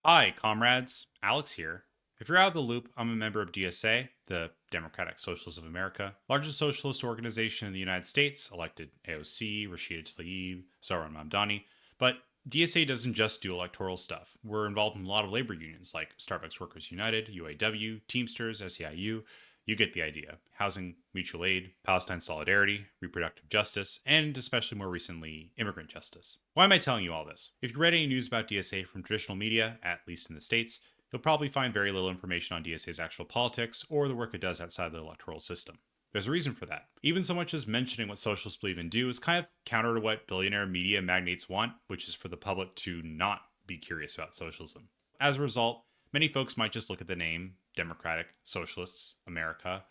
Hi, comrades. Alex here. If you're out of the loop, I'm a member of DSA, the Democratic Socialists of America, largest socialist organization in the United States, elected AOC, Rashida Tlaib, Zohran Mamdani. But DSA doesn't just do electoral stuff. We're involved in a lot of labor unions like Starbucks Workers United, UAW, Teamsters, SEIU. You get the idea. Housing, mutual aid, Palestine solidarity, reproductive justice, and especially more recently, immigrant justice. Why am I telling you all this? If you read any news about DSA from traditional media, at least in the States, you'll probably find very little information on DSA's actual politics or the work it does outside the electoral system. There's a reason for that. Even so much as mentioning what socialists believe and do is kind of counter to what billionaire media magnates want, which is for the public to not be curious about socialism. As a result, many folks might just look at the name, Democratic Socialists America,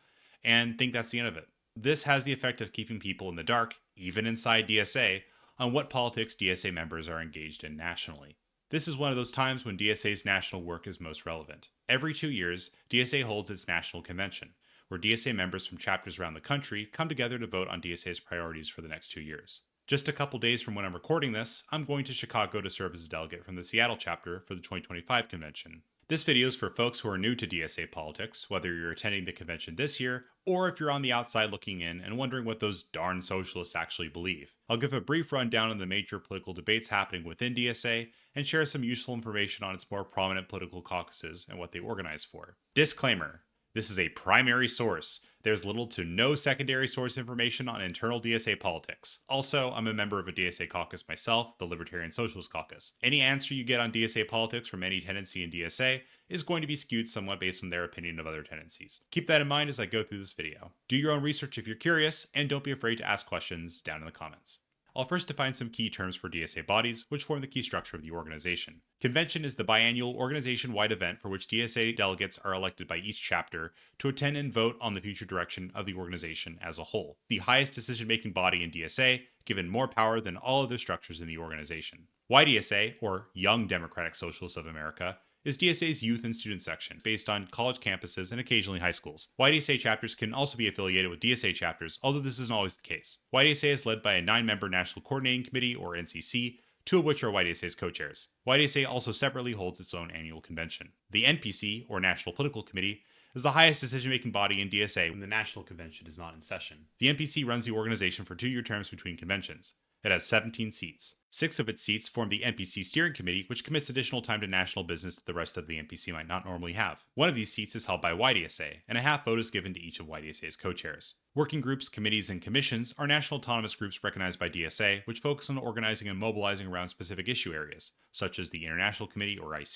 and think that's the end of it. This has the effect of keeping people in the dark, even inside DSA, on what politics DSA members are engaged in nationally. This is one of those times when DSA's national work is most relevant. Every 2 years, DSA holds its national convention, where DSA members from chapters around the country come together to vote on DSA's priorities for the next 2 years. Just a couple days from when I'm recording this, I'm going to Chicago to serve as a delegate from the Seattle chapter for the 2025 convention. This video is for folks who are new to DSA politics, whether you're attending the convention this year, or if you're on the outside looking in and wondering what those darn socialists actually believe. I'll give a brief rundown on the major political debates happening within DSA, and share some useful information on its more prominent political caucuses and what they organize for. Disclaimer: this is a primary source. There's little to no secondary source information on internal DSA politics. Also, I'm a member of a DSA caucus myself, the Libertarian Socialist Caucus. Any answer you get on DSA politics from any tendency in DSA is going to be skewed somewhat based on their opinion of other tendencies. Keep that in mind as I go through this video. Do your own research if you're curious, and don't be afraid to ask questions down in the comments. I'll first define some key terms for DSA bodies, which form the key structure of the organization. Convention is the biannual organization-wide event for which DSA delegates are elected by each chapter to attend and vote on the future direction of the organization as a whole. The highest decision-making body in DSA, given more power than all other structures in the organization. YDSA, or Young Democratic Socialists of America, is DSA's youth and student section, based on college campuses and occasionally high schools. YDSA chapters can also be affiliated with DSA chapters, although this isn't always the case. YDSA is led by a 9-member National Coordinating Committee, or NCC, 2 of which are YDSA's co-chairs. YDSA also separately holds its own annual convention. The NPC, or National Political Committee, is the highest decision-making body in DSA when the national convention is not in session. The NPC runs the organization for 2-year terms between conventions. It has 17 seats. 6 of its seats form the NPC Steering Committee, which commits additional time to national business that the rest of the NPC might not normally have. One of these seats is held by YDSA, and a half vote is given to each of YDSA's co-chairs. Working groups, committees, and commissions are national autonomous groups recognized by DSA, which focus on organizing and mobilizing around specific issue areas, such as the International Committee, or IC,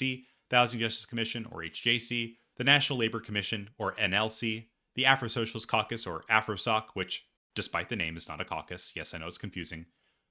the Housing Justice Commission, or HJC, the National Labor Commission, or NLC, the Afro-Socialist Caucus, or AfroSoc, which, despite the name, is not a caucus. Yes, I know it's confusing.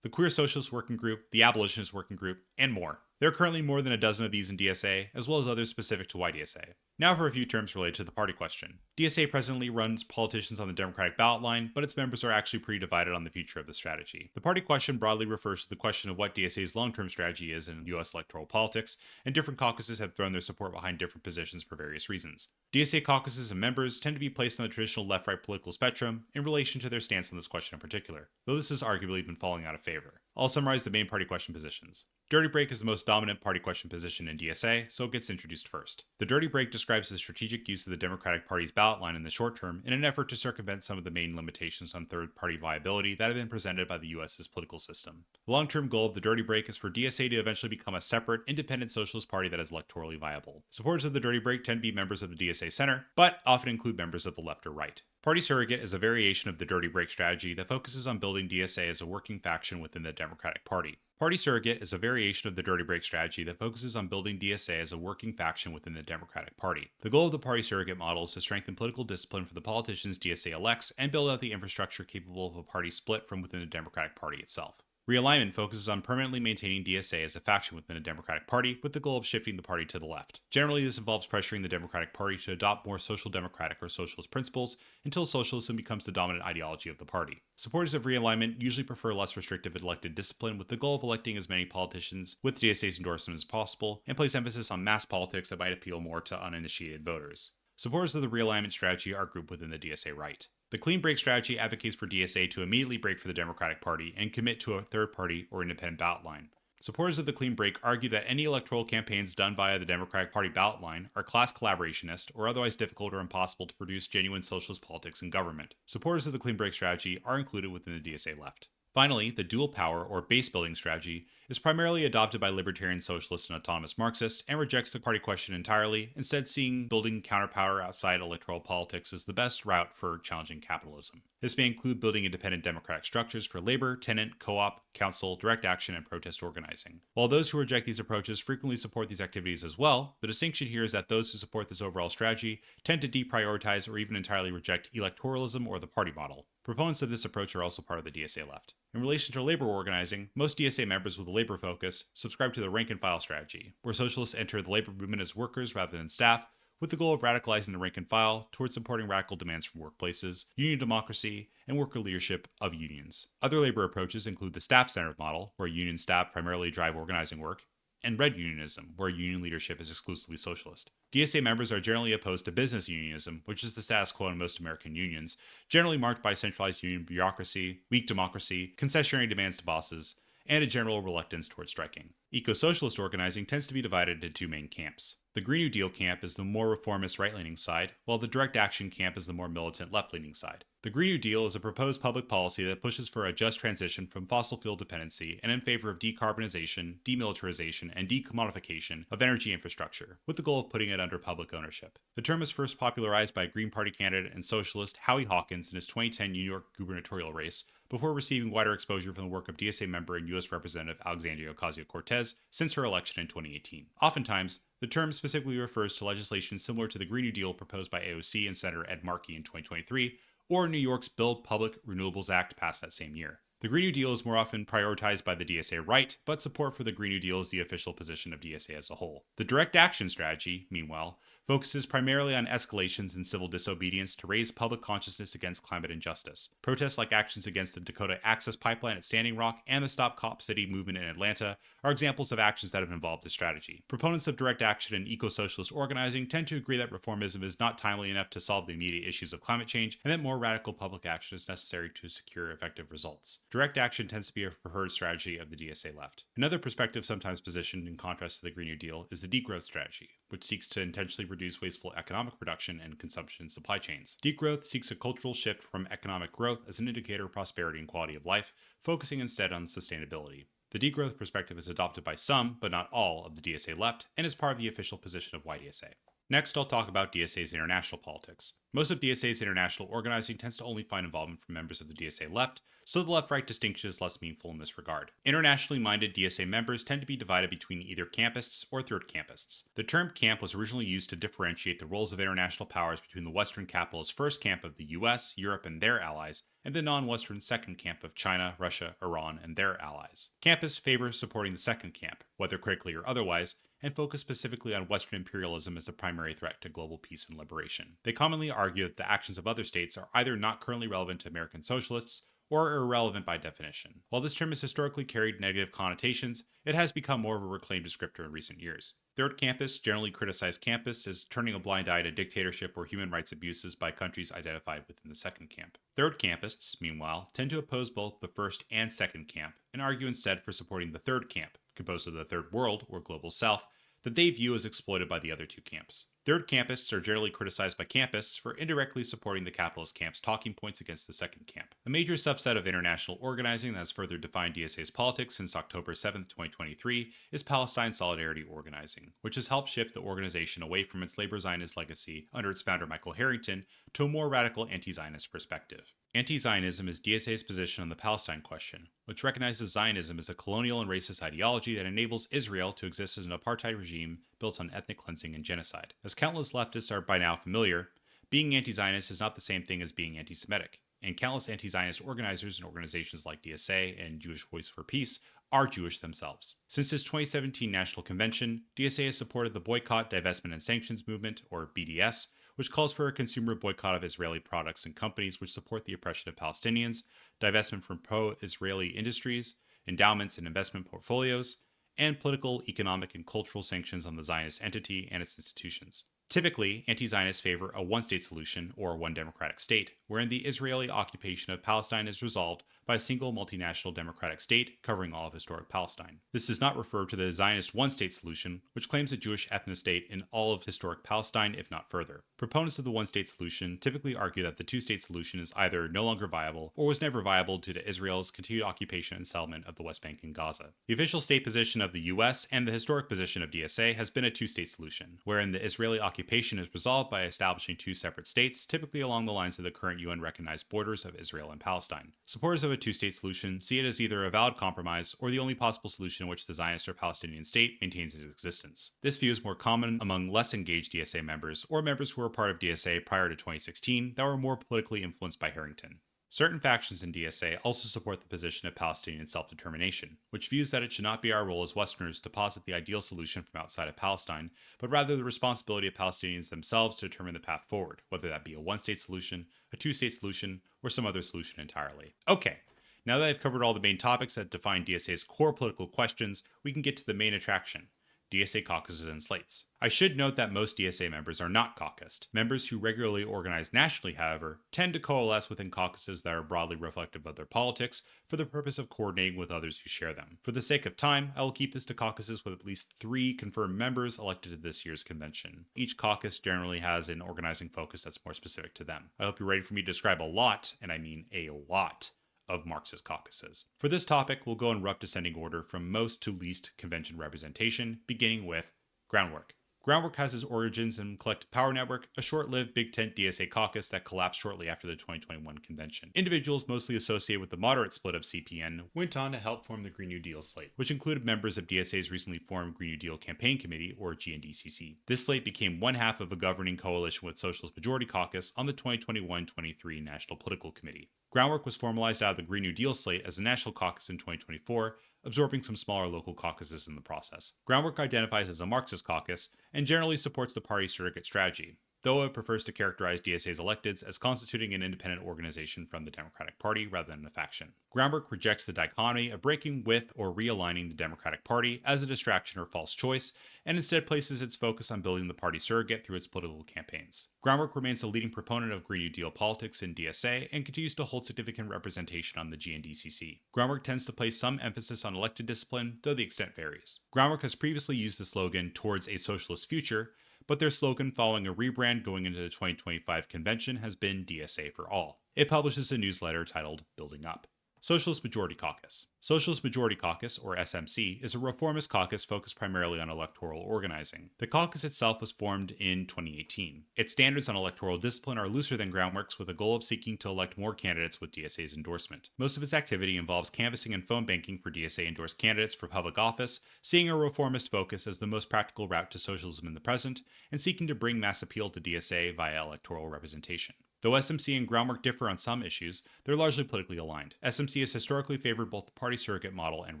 The Queer Socialist Working Group, the Abolitionist Working Group, and more. There are currently more than a dozen of these in DSA, as well as others specific to YDSA. Now for a few terms related to the party question. DSA presently runs politicians on the Democratic ballot line, but its members are actually pretty divided on the future of the strategy. The party question broadly refers to the question of what DSA's long-term strategy is in U.S. electoral politics, and different caucuses have thrown their support behind different positions for various reasons. DSA caucuses and members tend to be placed on the traditional left-right political spectrum in relation to their stance on this question in particular, though this has arguably been falling out of favor. I'll summarize the main party question positions. Dirty break is the most dominant party question position in DSA, so it gets introduced first. The dirty break describes the strategic use of the Democratic Party's ballot line in the short term in an effort to circumvent some of the main limitations on third-party viability that have been presented by the US's political system. The long-term goal of the dirty break is for DSA to eventually become a separate, independent socialist party that is electorally viable. Supporters of the dirty break tend to be members of the DSA center, but often include members of the left or right. Party surrogate is a variation of the dirty break strategy that focuses on building DSA as a working faction within the Democratic Party. Party surrogate is a variation of the dirty break strategy that focuses on building DSA as a working faction within the Democratic Party. The goal of the party surrogate model is to strengthen political discipline for the politicians DSA elects and build out the infrastructure capable of a party split from within the Democratic Party itself. Realignment focuses on permanently maintaining DSA as a faction within a Democratic Party with the goal of shifting the party to the left. Generally, this involves pressuring the Democratic Party to adopt more social democratic or socialist principles until socialism becomes the dominant ideology of the party. Supporters of realignment usually prefer less restrictive elected discipline with the goal of electing as many politicians with DSA's endorsement as possible, and place emphasis on mass politics that might appeal more to uninitiated voters. Supporters of the realignment strategy are grouped within the DSA right. The clean break strategy advocates for DSA to immediately break for the Democratic Party and commit to a third party or independent ballot line. Supporters of the clean break argue that any electoral campaigns done via the Democratic Party ballot line are class collaborationist or otherwise difficult or impossible to produce genuine socialist politics and government. Supporters of the clean break strategy are included within the DSA left. Finally, the dual power or base building strategy is primarily adopted by libertarian socialists and autonomous Marxists and rejects the party question entirely, instead seeing building counterpower outside electoral politics as the best route for challenging capitalism. This may include building independent democratic structures for labor, tenant, co-op, council, direct action, and protest organizing. While those who reject these approaches frequently support these activities as well, the distinction here is that those who support this overall strategy tend to deprioritize or even entirely reject electoralism or the party model. Proponents of this approach are also part of the DSA left. In relation to labor organizing, most DSA members with a labor focus subscribe to the rank-and-file strategy, where socialists enter the labor movement as workers rather than staff, with the goal of radicalizing the rank and file towards supporting radical demands from workplaces, union democracy, and worker leadership of unions. Other labor approaches include the staff-centered model, where union staff primarily drive organizing work, and red unionism, where union leadership is exclusively socialist. DSA members are generally opposed to business unionism, which is the status quo in most American unions, generally marked by centralized union bureaucracy, weak democracy, concessionary demands to bosses, and a general reluctance towards striking. Eco-socialist organizing tends to be divided into two main camps. The Green New Deal camp is the more reformist right-leaning side, while the direct action camp is the more militant left-leaning side. The Green New Deal is a proposed public policy that pushes for a just transition from fossil fuel dependency and in favor of decarbonization, demilitarization, and decommodification of energy infrastructure, with the goal of putting it under public ownership. The term was first popularized by Green Party candidate and socialist Howie Hawkins in his 2010 New York gubernatorial race, before receiving wider exposure from the work of DSA member and U.S. Representative Alexandria Ocasio-Cortez since her election in 2018. Oftentimes, the term specifically refers to legislation similar to the Green New Deal proposed by AOC and Senator Ed Markey in 2023, or New York's Build Public Renewables Act passed that same year. The Green New Deal is more often prioritized by the DSA right, but support for the Green New Deal is the official position of DSA as a whole. The direct action strategy, meanwhile, focuses primarily on escalations in civil disobedience to raise public consciousness against climate injustice. Protests like actions against the Dakota Access Pipeline at Standing Rock and the Stop Cop City movement in Atlanta are examples of actions that have involved this strategy. Proponents of direct action and eco-socialist organizing tend to agree that reformism is not timely enough to solve the immediate issues of climate change and that more radical public action is necessary to secure effective results. Direct action tends to be a preferred strategy of the DSA left. Another perspective sometimes positioned in contrast to the Green New Deal is the degrowth strategy, which seeks to intentionally reduce wasteful economic production and consumption in supply chains. Degrowth seeks a cultural shift from economic growth as an indicator of prosperity and quality of life, focusing instead on sustainability. The degrowth perspective is adopted by some, but not all, of the DSA left, and is part of the official position of YDSA. Next, I'll talk about DSA's international politics. Most of DSA's international organizing tends to only find involvement from members of the DSA left, so the left-right distinction is less meaningful in this regard. Internationally minded DSA members tend to be divided between either campists or third campists. The term camp was originally used to differentiate the roles of international powers between the Western capitalist first camp of the US, Europe, and their allies, and the non-Western second camp of China, Russia, Iran, and their allies. Campists favor supporting the second camp, whether critically or otherwise, and focus specifically on Western imperialism as the primary threat to global peace and liberation. They commonly argue that the actions of other states are either not currently relevant to American socialists or are irrelevant by definition. While this term has historically carried negative connotations, it has become more of a reclaimed descriptor in recent years. Third campists generally criticize campists as turning a blind eye to dictatorship or human rights abuses by countries identified within the second camp. Third campists, meanwhile, tend to oppose both the first and second camp and argue instead for supporting the third camp, composed of the Third World, or Global South, that they view as exploited by the other two camps. Third campists are generally criticized by campists for indirectly supporting the capitalist camp's talking points against the second camp. A major subset of international organizing that has further defined DSA's politics since October 7, 2023, is Palestine Solidarity Organizing, which has helped shift the organization away from its labor Zionist legacy under its founder Michael Harrington to a more radical anti-Zionist perspective. Anti-Zionism is DSA's position on the Palestine question, which recognizes Zionism as a colonial and racist ideology that enables Israel to exist as an apartheid regime built on ethnic cleansing and genocide. As countless leftists are by now familiar, being anti-Zionist is not the same thing as being anti-Semitic, and countless anti-Zionist organizers and organizations like DSA and Jewish Voice for Peace are Jewish themselves. Since its 2017 National Convention, DSA has supported the Boycott, Divestment, and Sanctions Movement, or BDS, which calls for a consumer boycott of Israeli products and companies which support the oppression of Palestinians, divestment from pro-Israeli industries, endowments and investment portfolios, and political, economic, and cultural sanctions on the Zionist entity and its institutions. Typically, anti-Zionists favor a one-state solution, or one democratic state, wherein the Israeli occupation of Palestine is resolved by a single multinational democratic state covering all of historic Palestine. This does not refer to the Zionist one-state solution, which claims a Jewish ethnic state in all of historic Palestine, if not further. Proponents of the one-state solution typically argue that the two-state solution is either no longer viable or was never viable due to Israel's continued occupation and settlement of the West Bank and Gaza. The official state position of the US and the historic position of DSA has been a two-state solution, wherein the Israeli occupation is resolved by establishing two separate states, typically along the lines of the current UN-recognized borders of Israel and Palestine. Supporters of a two-state solution see it as either a valid compromise or the only possible solution in which the Zionist or Palestinian state maintains its existence. This view is more common among less engaged DSA members or members who were part of DSA prior to 2016 that were more politically influenced by Harrington. Certain factions in DSA also support the position of Palestinian self-determination, which views that it should not be our role as Westerners to posit the ideal solution from outside of Palestine, but rather the responsibility of Palestinians themselves to determine the path forward, whether that be a one-state solution, a two-state solution, or some other solution entirely. Okay, now that I've covered all the main topics that define DSA's core political questions, we can get to the main attraction: DSA caucuses and slates. I should note that most DSA members are not caucused. Members who regularly organize nationally, however, tend to coalesce within caucuses that are broadly reflective of their politics for the purpose of coordinating with others who share them. For the sake of time, I will keep this to caucuses with at least 3 confirmed members elected to this year's convention. Each caucus generally has an organizing focus that's more specific to them. I hope you're ready for me to describe a lot, and I mean a lot, of Marxist caucuses. For this topic, we'll go in rough descending order from most to least convention representation, beginning with Groundwork. Groundwork has its origins in Collective Power Network, a short-lived Big Tent DSA caucus that collapsed shortly after the 2021 convention. Individuals mostly associated with the moderate split of CPN went on to help form the Green New Deal slate, which included members of DSA's recently formed Green New Deal Campaign Committee, or GNDCC. This slate became one half of a governing coalition with Socialist Majority Caucus on the 2021-23 National Political Committee. Groundwork was formalized out of the Green New Deal slate as a national caucus in 2024, absorbing some smaller local caucuses in the process. Groundwork identifies as a Marxist caucus and generally supports the party surrogate strategy, though it prefers to characterize DSA's electeds as constituting an independent organization from the Democratic Party rather than a faction. Groundwork rejects the dichotomy of breaking with or realigning the Democratic Party as a distraction or false choice, and instead places its focus on building the party surrogate through its political campaigns. Groundwork remains a leading proponent of Green New Deal politics in DSA and continues to hold significant representation on the GNDCC. Groundwork tends to place some emphasis on elected discipline, though the extent varies. Groundwork has previously used the slogan "Towards a Socialist Future," but their slogan following a rebrand going into the 2025 convention has been DSA for All. It publishes a newsletter titled Building Up. Socialist Majority Caucus. Socialist Majority Caucus, or SMC, is a reformist caucus focused primarily on electoral organizing. The caucus itself was formed in 2018. Its standards on electoral discipline are looser than Groundwork's, with a goal of seeking to elect more candidates with DSA's endorsement. Most of its activity involves canvassing and phone banking for DSA-endorsed candidates for public office, seeing a reformist focus as the most practical route to socialism in the present, and seeking to bring mass appeal to DSA via electoral representation. Though SMC and Groundwork differ on some issues, they're largely politically aligned. SMC has historically favored both the party surrogate model and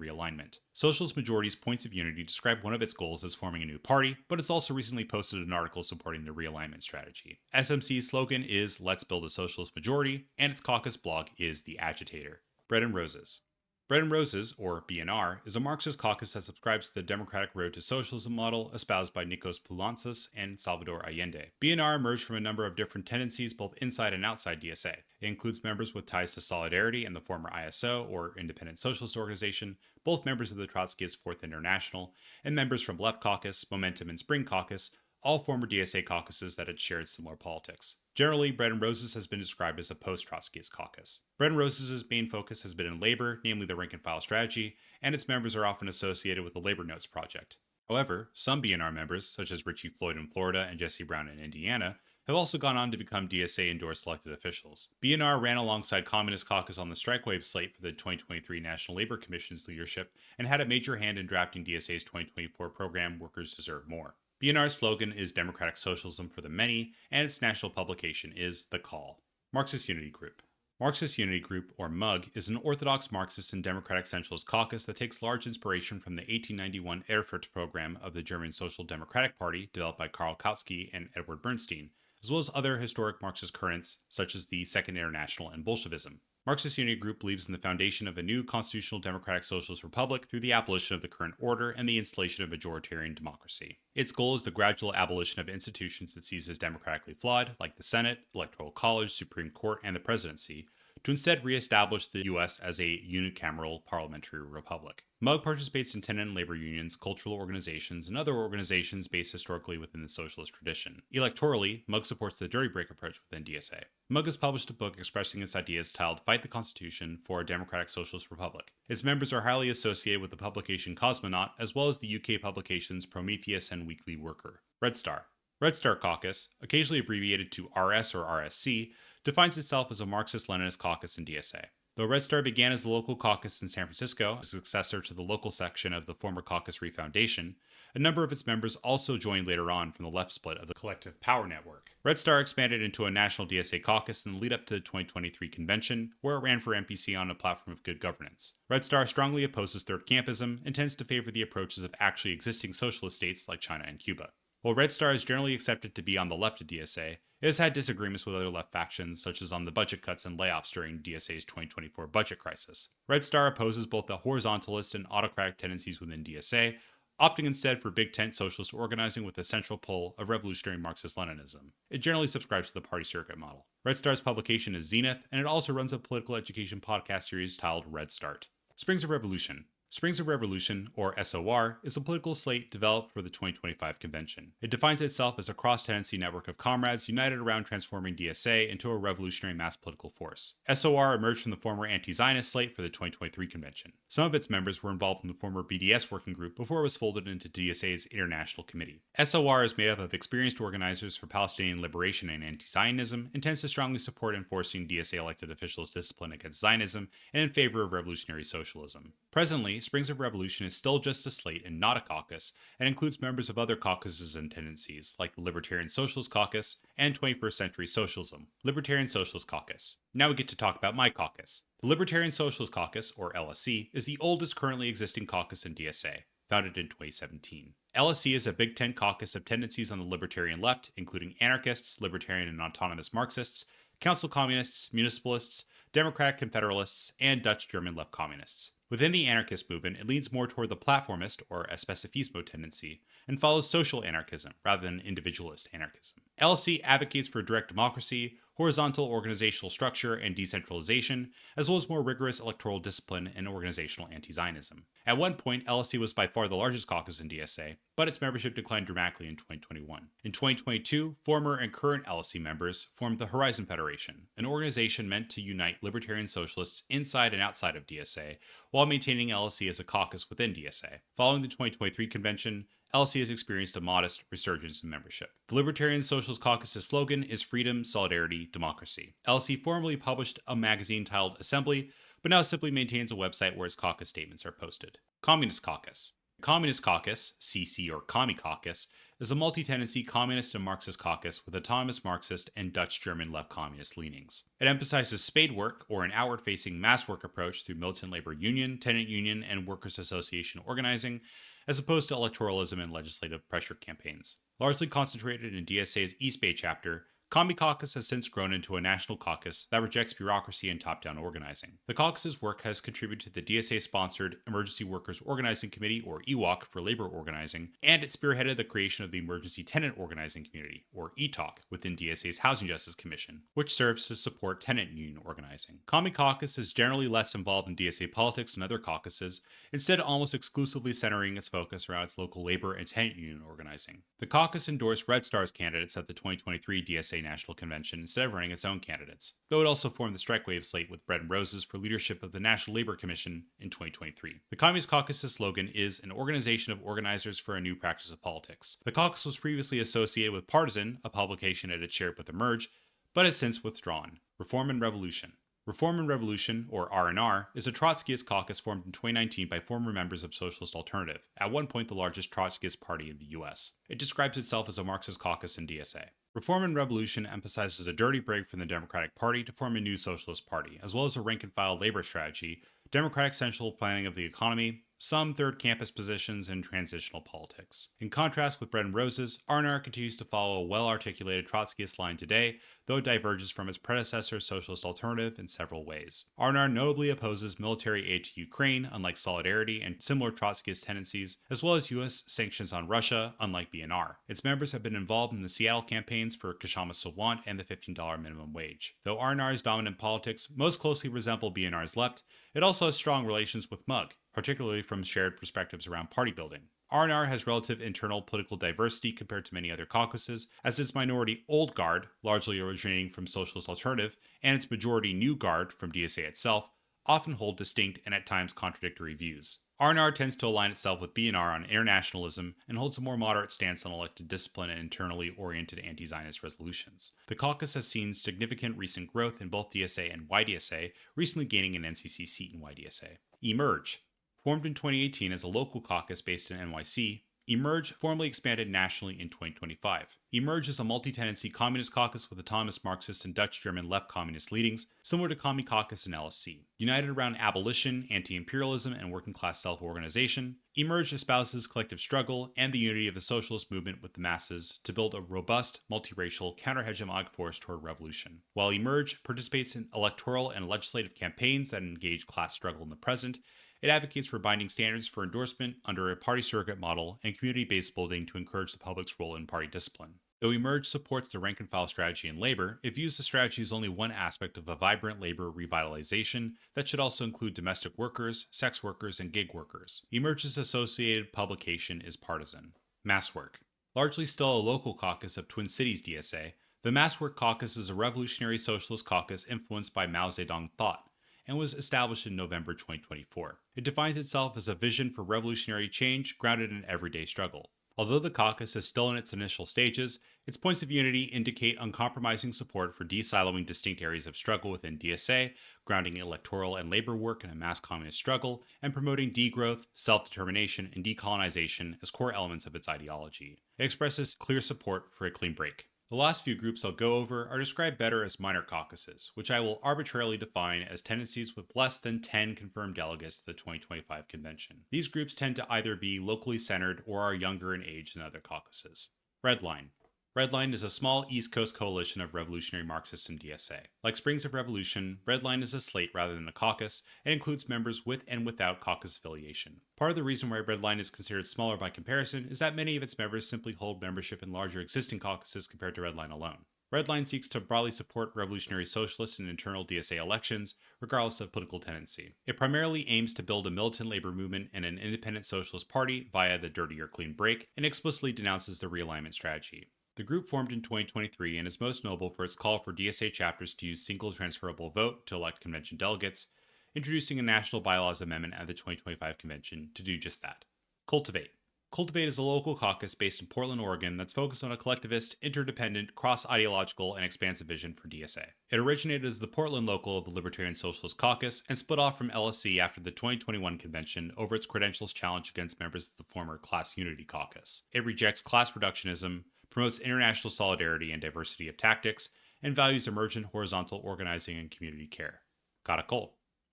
realignment. Socialist Majority's points of unity describe one of its goals as forming a new party, but it's also recently posted an article supporting the realignment strategy. SMC's slogan is "Let's build a socialist majority," and its caucus blog is The Agitator. Bread and Roses. Bread and Roses, or BNR, is a Marxist caucus that subscribes to the democratic road to socialism model espoused by Nikos Poulantzas and Salvador Allende. BNR emerged from a number of different tendencies both inside and outside DSA. It includes members with ties to Solidarity and the former ISO, or Independent Socialist Organization, both members of the Trotskyist Fourth International, and members from Left Caucus, Momentum, and Spring Caucus, all former DSA caucuses that had shared similar politics. Generally, Bread and Roses has been described as a post-Trotskyist caucus. Bread and Roses' main focus has been in labor, namely the rank-and-file strategy, and its members are often associated with the Labor Notes Project. However, some BNR members, such as Richie Floyd in Florida and Jesse Brown in Indiana, have also gone on to become DSA-endorsed elected officials. BNR ran alongside Communist Caucus on the strike wave slate for the 2023 National Labor Commission's leadership and had a major hand in drafting DSA's 2024 program, Workers Deserve More. BNR's slogan is Democratic Socialism for the Many, and its national publication is The Call. Marxist Unity Group. Marxist Unity Group, or MUG, is an orthodox Marxist and democratic centralist caucus that takes large inspiration from the 1891 Erfurt program of the German Social Democratic Party, developed by Karl Kautsky and Edward Bernstein, as well as other historic Marxist currents such as the Second International and Bolshevism. Marxist Unity Group believes in the foundation of a new constitutional democratic socialist republic through the abolition of the current order and the installation of majoritarian democracy. Its goal is the gradual abolition of institutions it sees as democratically flawed, like the Senate, Electoral College, Supreme Court, and the presidency, to instead re-establish the U.S. as a unicameral parliamentary republic. MUG participates in tenant and labor unions, cultural organizations, and other organizations based historically within the socialist tradition. Electorally, MUG supports the dirty break approach within DSA. MUG has published a book expressing its ideas titled Fight the Constitution for a Democratic Socialist Republic. Its members are highly associated with the publication Cosmonaut, as well as the UK publications Prometheus and Weekly Worker. Red Star. Red Star Caucus, occasionally abbreviated to RS or RSC, defines itself as a Marxist-Leninist caucus in DSA. Though Red Star began as a local caucus in San Francisco, a successor to the local section of the former Caucus Refoundation, a number of its members also joined later on from the left split of the Collective Power Network. Red Star expanded into a national DSA caucus in the lead up to the 2023 convention, where it ran for MPC on a platform of good governance. Red Star strongly opposes third campism and tends to favor the approaches of actually existing socialist states like China and Cuba. While Red Star is generally accepted to be on the left of DSA, it has had disagreements with other left factions, such as on the budget cuts and layoffs during DSA's 2024 budget crisis. Red Star opposes both the horizontalist and autocratic tendencies within DSA, opting instead for big tent socialist organizing with a central pull of revolutionary Marxist-Leninism. It generally subscribes to the party circuit model. Red Star's publication is Zenith, and it also runs a political education podcast series titled Red Start. Springs of Revolution. Springs of Revolution, or SOR, is a political slate developed for the 2025 convention. It defines itself as a cross-tendency network of comrades united around transforming DSA into a revolutionary mass political force. SOR emerged from the former anti-Zionist slate for the 2023 convention. Some of its members were involved in the former BDS working group before it was folded into DSA's International Committee. SOR is made up of experienced organizers for Palestinian liberation and anti-Zionism and tends to strongly support enforcing DSA elected officials' discipline against Zionism and in favor of revolutionary socialism. Presently, Springs of Revolution is still just a slate and not a caucus, and includes members of other caucuses and tendencies, like the Libertarian Socialist Caucus and 21st Century Socialism. Libertarian Socialist Caucus. Now we get to talk about my caucus. The Libertarian Socialist Caucus, or LSC, is the oldest currently existing caucus in DSA, founded in 2017. LSC is a Big Tent caucus of tendencies on the libertarian left, including anarchists, libertarian and autonomous Marxists, council communists, municipalists, Democratic Confederalists, and Dutch-German left communists. Within the anarchist movement, it leans more toward the platformist, or especificismo tendency, and follows social anarchism rather than individualist anarchism. LSC advocates for direct democracy, horizontal organizational structure and decentralization, as well as more rigorous electoral discipline and organizational anti-Zionism. At one point, LSC was by far the largest caucus in DSA, but its membership declined dramatically in 2021. In 2022, former and current LSC members formed the Horizon Federation, an organization meant to unite libertarian socialists inside and outside of DSA, while maintaining LSC as a caucus within DSA. Following the 2023 convention, LSC has experienced a modest resurgence in membership. The Libertarian Socialist Caucus's slogan is freedom, solidarity, democracy. LSC formerly published a magazine titled Assembly, but now simply maintains a website where its caucus statements are posted. Communist Caucus. The Communist Caucus, CC or Commie Caucus, is a multi-tendency communist and Marxist caucus with autonomous Marxist and Dutch-German left communist leanings. It emphasizes spade work, or an outward-facing Masswork approach through militant labor union, tenant union, and workers' association organizing, as opposed to electoralism and legislative pressure campaigns. Largely concentrated in DSA's East Bay chapter, Commie Caucus has since grown into a national caucus that rejects bureaucracy and top-down organizing. The caucus's work has contributed to the DSA-sponsored Emergency Workers Organizing Committee, or EWOC, for labor organizing, and it spearheaded the creation of the Emergency Tenant Organizing Community, or ETOC, within DSA's Housing Justice Commission, which serves to support tenant union organizing. Commie Caucus is generally less involved in DSA politics than other caucuses, instead almost exclusively centering its focus around its local labor and tenant union organizing. The caucus endorsed Red Star's candidates at the 2023 DSA National Convention instead of running its own candidates, though it also formed the Strike Wave slate with Bread and Roses for leadership of the National Labor Commission in 2023. The Communist Caucus's slogan is an organization of organizers for a new practice of politics. The caucus was previously associated with Partisan, a publication it had shared with Emerge, but has since withdrawn. Reform and Revolution. Reform and Revolution, or R&R, is a Trotskyist caucus formed in 2019 by former members of Socialist Alternative, at one point the largest Trotskyist party in the US. It describes itself as a Marxist caucus in DSA. Reform and Revolution emphasizes a dirty break from the Democratic Party to form a new socialist party, as well as a rank-and-file labor strategy, democratic central planning of the economy, some third campus positions, and transitional politics. In contrast with Bread and Roses, R&R continues to follow a well-articulated Trotskyist line today, though it diverges from its predecessor Socialist Alternative in several ways. R&R notably opposes military aid to Ukraine, unlike Solidarity and similar Trotskyist tendencies, as well as U.S. sanctions on Russia, unlike BNR. Its members have been involved in the Seattle campaigns for Kshama Sawant and the $15 minimum wage. Though R&R's dominant politics most closely resemble BNR's left, it also has strong relations with MUG, particularly from shared perspectives around party building. R&R has relative internal political diversity compared to many other caucuses, as its minority Old Guard, largely originating from Socialist Alternative, and its majority New Guard from DSA itself, often hold distinct and at times contradictory views. R&R tends to align itself with BNR on internationalism and holds a more moderate stance on elected discipline and internally oriented anti-Zionist resolutions. The caucus has seen significant recent growth in both DSA and YDSA, recently gaining an NCC seat in YDSA. Emerge. Formed in 2018 as a local caucus based in NYC, Emerge formally expanded nationally in 2025. Emerge is a multi-tendency communist caucus with autonomous Marxist and Dutch-German left communist leanings, similar to Commie Caucus and LSC. United around abolition, anti-imperialism, and working-class self-organization, Emerge espouses collective struggle and the unity of the socialist movement with the masses to build a robust, multiracial, counter-hegemonic force toward revolution. While Emerge participates in electoral and legislative campaigns that engage class struggle in the present, it advocates for binding standards for endorsement under a party surrogate model and community-based building to encourage the public's role in party discipline. Though Emerge supports the rank-and-file strategy in labor, it views the strategy as only one aspect of a vibrant labor revitalization that should also include domestic workers, sex workers, and gig workers. Emerge's associated publication is partisan. Masswork. Largely still a local caucus of Twin Cities DSA, the Masswork Caucus is a revolutionary socialist caucus influenced by Mao Zedong thought, and was established in November 2024. It defines itself as a vision for revolutionary change grounded in everyday struggle. Although the caucus is still in its initial stages, its points of unity indicate uncompromising support for de-siloing distinct areas of struggle within DSA, grounding electoral and labor work in a mass communist struggle, and promoting degrowth, self-determination, and decolonization as core elements of its ideology. It expresses clear support for a clean break. The last few groups I'll go over are described better as minor caucuses, which I will arbitrarily define as tendencies with less than 10 confirmed delegates to the 2025 convention. These groups tend to either be locally centered or are younger in age than other caucuses. Redline. Redline is a small East Coast coalition of revolutionary Marxists in DSA. Like Springs of Revolution, Redline is a slate rather than a caucus, and includes members with and without caucus affiliation. Part of the reason why Redline is considered smaller by comparison is that many of its members simply hold membership in larger existing caucuses compared to Redline alone. Redline seeks to broadly support revolutionary socialists in internal DSA elections, regardless of political tendency. It primarily aims to build a militant labor movement and an independent socialist party via the dirty or clean break, and explicitly denounces the realignment strategy. The group formed in 2023 and is most notable for its call for DSA chapters to use single transferable vote to elect convention delegates, introducing a national bylaws amendment at the 2025 convention to do just that. Cultivate. Cultivate is a local caucus based in Portland, Oregon that's focused on a collectivist, interdependent, cross-ideological, and expansive vision for DSA. It originated as the Portland local of the Libertarian Socialist Caucus and split off from LSC after the 2021 convention over its credentials challenge against members of the former Class Unity Caucus. It rejects class reductionism, promotes international solidarity and diversity of tactics, and values emergent horizontal organizing and community care. Katak.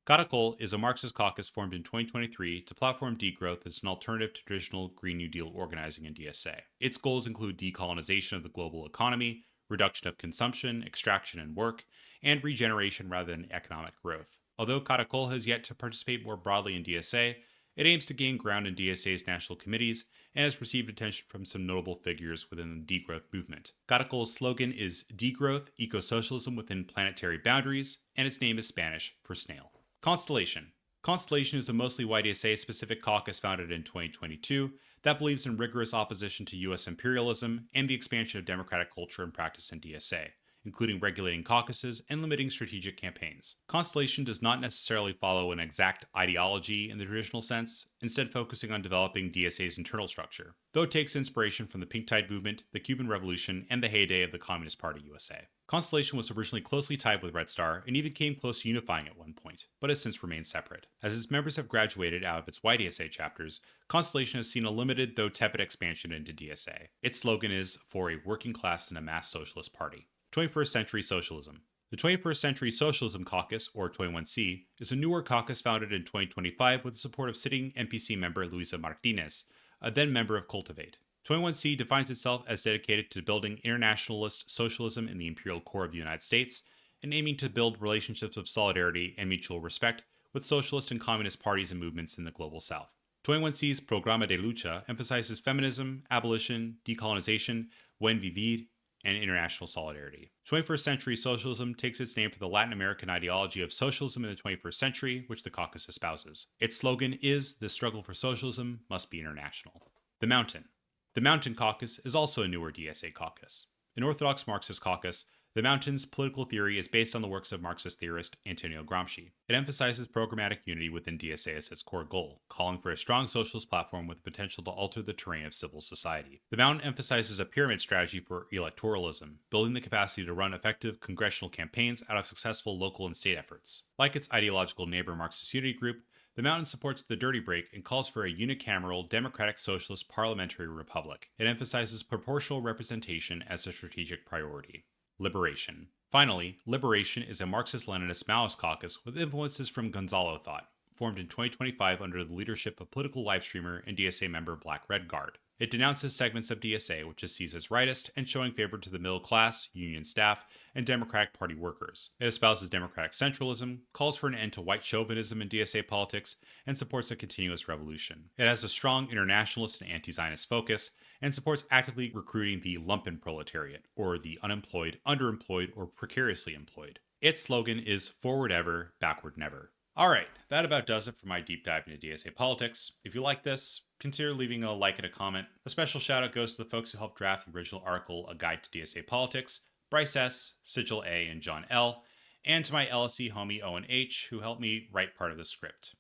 Katak is a Marxist caucus formed in 2023 to platform degrowth as an alternative to traditional Green New Deal organizing in DSA. Its goals include decolonization of the global economy, reduction of consumption, extraction, and work, and regeneration rather than economic growth. Although Katak has yet to participate more broadly in DSA, it aims to gain ground in DSA's national committees and has received attention from some notable figures within the degrowth movement. Katakul's slogan is Degrowth, Eco-Socialism Within Planetary Boundaries, and its name is Spanish for snail. Constellation. Constellation is a mostly YDSA-specific caucus founded in 2022 that believes in rigorous opposition to U.S. imperialism and the expansion of democratic culture and practice in DSA, including regulating caucuses and limiting strategic campaigns. Constellation does not necessarily follow an exact ideology in the traditional sense, instead focusing on developing DSA's internal structure, though it takes inspiration from the Pink Tide movement, the Cuban Revolution, and the heyday of the Communist Party USA. Constellation was originally closely tied with Red Star and even came close to unifying at one point, but has since remained separate. As its members have graduated out of its YDSA chapters, Constellation has seen a limited though tepid expansion into DSA. Its slogan is, for a working class and a mass socialist party. 21st Century Socialism. The 21st Century Socialism Caucus, or 21C, is a newer caucus founded in 2025 with the support of sitting NPC member Luisa Martinez, a then member of Cultivate. 21C defines itself as dedicated to building internationalist socialism in the imperial core of the United States and aiming to build relationships of solidarity and mutual respect with socialist and communist parties and movements in the global south. 21C's Programa de Lucha emphasizes feminism, abolition, decolonization, buen vivir, and international solidarity. 21st Century Socialism takes its name from the Latin American ideology of socialism in the 21st century, which the caucus espouses. Its slogan is, "The struggle for socialism must be international." The Mountain. The Mountain Caucus is also a newer DSA caucus. An orthodox Marxist caucus, the Mountain's political theory is based on the works of Marxist theorist Antonio Gramsci. It emphasizes programmatic unity within DSA as its core goal, calling for a strong socialist platform with the potential to alter the terrain of civil society. The Mountain emphasizes a pyramid strategy for electoralism, building the capacity to run effective congressional campaigns out of successful local and state efforts. Like its ideological neighbor Marxist Unity Group, the Mountain supports the dirty break and calls for a unicameral, democratic socialist parliamentary republic. It emphasizes proportional representation as a strategic priority. Liberation. Finally, Liberation is a Marxist-Leninist-Maoist caucus with influences from Gonzalo Thought, formed in 2025 under the leadership of political livestreamer and DSA member BlackRedGuard. It denounces segments of DSA which it sees as rightist and showing favor to the middle class, union staff, and Democratic Party workers. It espouses democratic centralism, calls for an end to white chauvinism in DSA politics, and supports a continuous revolution. It has a strong internationalist and anti-Zionist focus, and supports actively recruiting the lumpen proletariat, or the unemployed, underemployed, or precariously employed. Its slogan is "Forward ever, backward never." Alright, that about does it for my deep dive into DSA politics. If you like this, consider leaving a like and a comment. A special shout out goes to the folks who helped draft the original article, A Guide to DSA Politics, Bryce S, Syjil A, and John L, and to my LSE homie Owen H, who helped me write part of the script.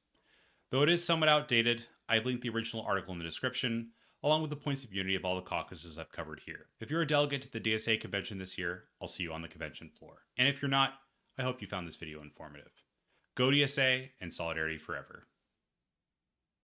Though it is somewhat outdated, I've linked the original article in the description, along with the points of unity of all the caucuses I've covered here. If you're a delegate to the DSA convention this year, I'll see you on the convention floor. And if you're not, I hope you found this video informative. Go DSA and solidarity forever.